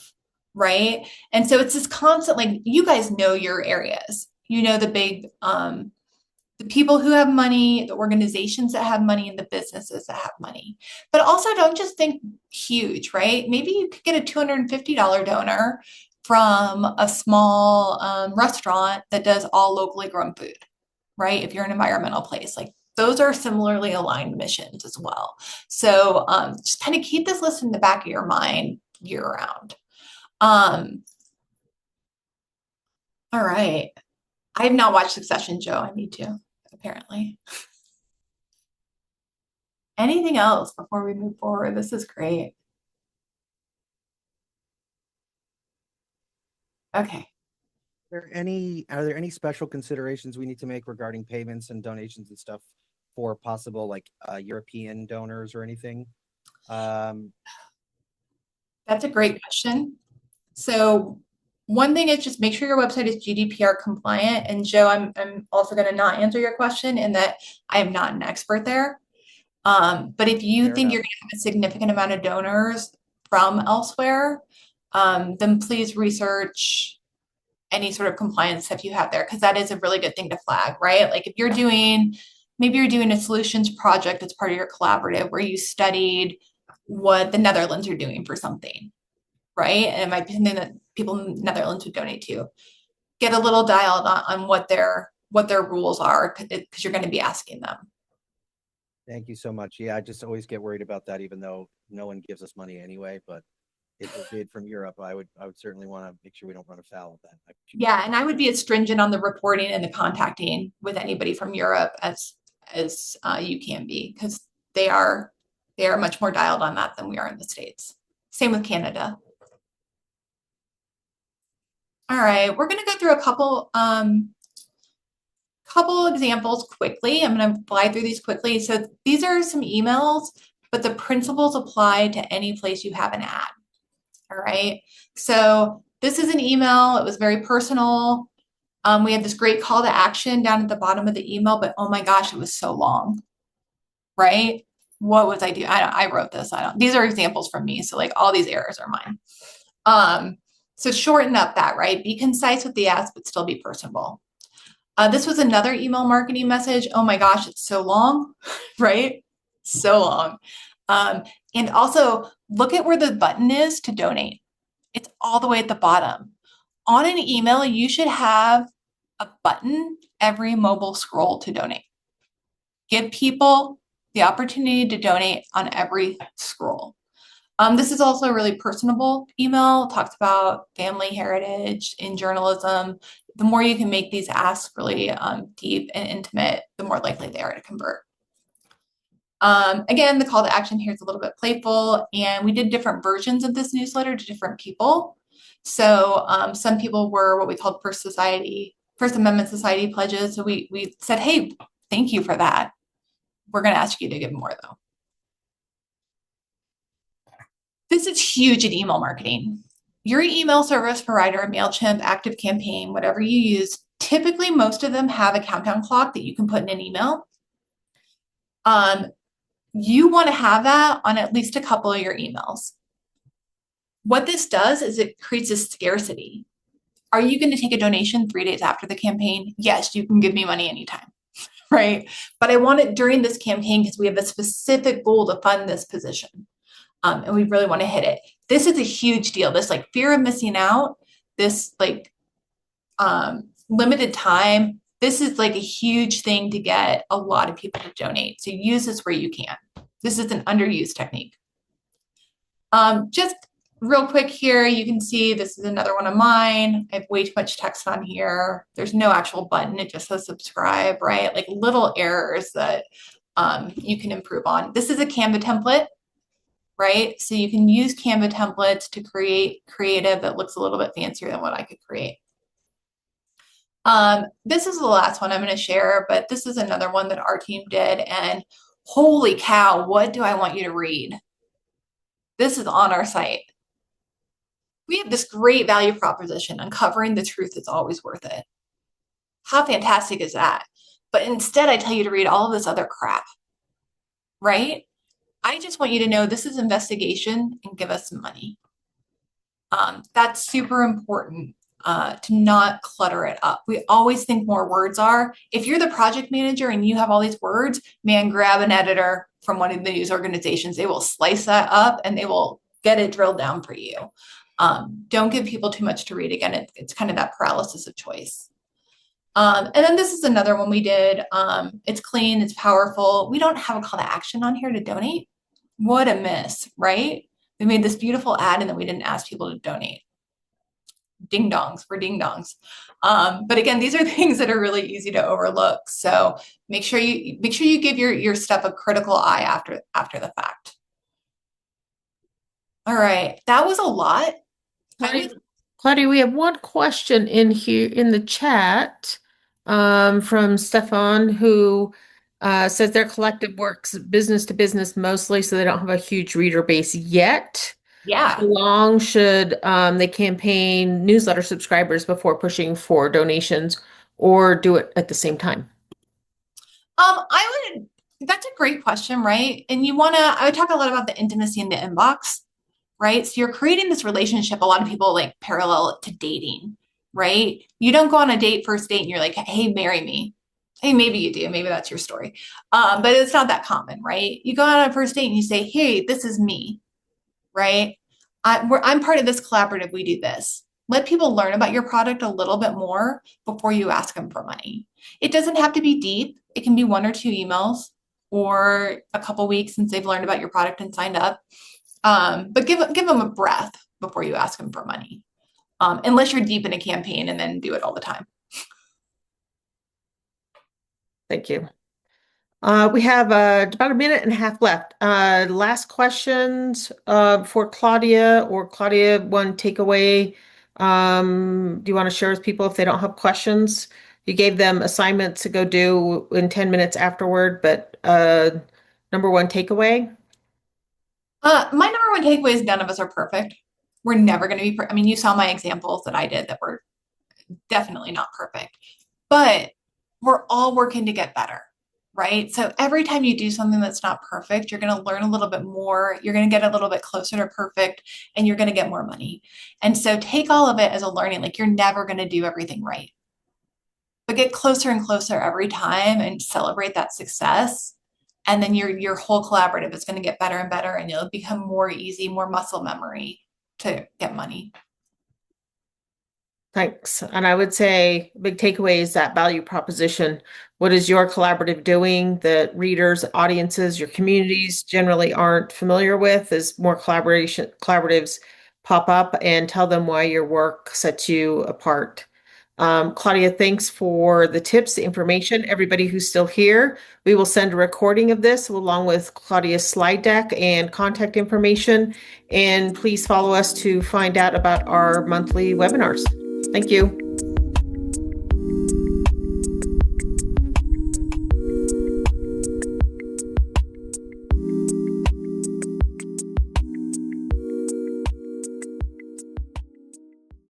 right? And so it's this constant, like, you guys know your areas. You know the big, the people who have money, the organizations that have money, and the businesses that have money. But also don't just think huge, right? Maybe you could get a $250 donor from a small restaurant that does all locally grown food, right? If you're an environmental place, like those are similarly aligned missions as well. So just kind of keep this list in the back of your mind year round. All right. I have not watched Succession, Joe. I need to, apparently. Anything else before we move forward? This is great. Okay. Are there any special considerations we need to make regarding payments and donations and stuff for possible like European donors or anything? That's a great question. So one thing is just make sure your website is GDPR compliant. And Joe, I'm also going to not answer your question in that I am not an expert there. But if you Fair think enough. you're going to have a significant amount of donors from elsewhere, then please research any sort of compliance stuff you have there, because that is a really good thing to flag, right? Like if you're doing, maybe you're doing a solutions project that's part of your collaborative where you studied what the Netherlands are doing for something, right? And it might be something that people in the Netherlands would donate to. Get a little dialed on what their rules are, because you're going to be asking them. Thank you so much. Yeah, I just always get worried about that, even though no one gives us money anyway. But if we did from Europe, I would certainly want to make sure we don't run afoul of that. Yeah, and I would be as stringent on the reporting and the contacting with anybody from Europe as you can be, because they are much more dialed on that than we are in the States. Same with Canada. All right, we're going to go through a couple examples quickly. I'm going to fly through these quickly. So these are some emails, but the principles apply to any place you have an ad. All right. So this is an email. It was very personal. We had this great call to action down at the bottom of the email, but oh my gosh, it was so long, right? What was I doing? I wrote this. These are examples from me. So like all these errors are mine. So shorten up that, right? Be concise with the ask, but still be personable. This was another email marketing message. Oh my gosh, it's so long, right? So long. And also look at where the button is to donate. It's all the way at the bottom. On an email, you should have a button every mobile scroll to donate. Give people the opportunity to donate on every scroll. This is also a really personable email. It talks about family heritage in journalism. The more you can make these asks really deep and intimate, the more likely they are to convert. Again, the call to action here is a little bit playful, and we did different versions of this newsletter to different people. So some people were what we called First Amendment Society pledges. So we said, hey, thank you for that. We're going to ask you to give more though. This is huge in email marketing. Your email service provider, MailChimp, ActiveCampaign, whatever you use, typically most of them have a countdown clock that you can put in an email. You want to have that on at least a couple of your emails. What this does is it creates a scarcity. Are you going to take a donation 3 days after the campaign? Yes, you can give me money anytime, right? But I want it during this campaign because we have a specific goal to fund this position. And we really want to hit it. This is a huge deal. This like fear of missing out, this like limited time, this is like a huge thing to get a lot of people to donate. So use this where you can. This is an underused technique. Just real quick here, you can see this is another one of mine. I have way too much text on here. There's no actual button. It just says subscribe, right? Like little errors that you can improve on. This is a Canva template, right? So you can use Canva templates to create creative that looks a little bit fancier than what I could create. This is the last one I'm going to share, but this is another one that our team did. And holy cow, what do I want you to read? This is on our site. We have this great value proposition, uncovering the truth is always worth it. How fantastic is that? But instead, I tell you to read all of this other crap, right? I just want you to know this is investigation and give us some money. That's super important to not clutter it up. We always think more words are. If you're the project manager and you have all these words, man, grab an editor from one of the news organizations. They will slice that up and they will get it drilled down for you. Don't give people too much to read. Again, it's kind of that paralysis of choice. And then this is another one we did. It's clean, it's powerful. We don't have a call to action on here to donate. What a miss, right? We made this beautiful ad and then we didn't ask people to donate. Ding dongs for ding dongs. But again, these are things that are really easy to overlook. So make sure you give your stuff a critical eye after the fact. All right, that was a lot. Claudia, we have one question in here in the chat from Stefan, who says their collective works business to business mostly, so they don't have a huge reader base yet. Yeah. How long should they campaign newsletter subscribers before pushing for donations, or do it at the same time? That's a great question, right? And I would talk a lot about the intimacy in the inbox, right? So you're creating this relationship. A lot of people like parallel it to dating, right? You don't go on a first date and you're like, hey, marry me. Hey, maybe you do. Maybe that's your story. But it's not that common, right? You go on a first date and you say, hey, this is me, right? I'm part of this collaborative. We do this. Let people learn about your product a little bit more before you ask them for money. It doesn't have to be deep. It can be 1 or 2 emails or a couple weeks since they've learned about your product and signed up. But give them a breath before you ask them for money, unless you're deep in a campaign and then do it all the time. Thank you. We have about a minute and a half left. Last questions for Claudia or Claudia, one takeaway. Do you want to share with people if they don't have questions? You gave them assignments to go do in 10 minutes afterward, but number one takeaway? My number one takeaway is none of us are perfect. We're never going to be, I mean, you saw my examples that I did that were definitely not perfect, but we're all working to get better, right? So every time you do something that's not perfect, you're going to learn a little bit more. You're going to get a little bit closer to perfect, and you're going to get more money. And so take all of it as a learning, like you're never going to do everything right, but get closer and closer every time and celebrate that success. And then your whole collaborative is going to get better and better, and it'll become more easy, more muscle memory to get money. Thanks. And I would say big takeaway is that value proposition. What is your collaborative doing that readers, audiences, your communities generally aren't familiar with? As more collaboratives pop up, and tell them why your work sets you apart. Claudia, thanks for the tips, the information. Everybody who's still here, we will send a recording of this along with Claudia's slide deck and contact information. And please follow us to find out about our monthly webinars. Thank you.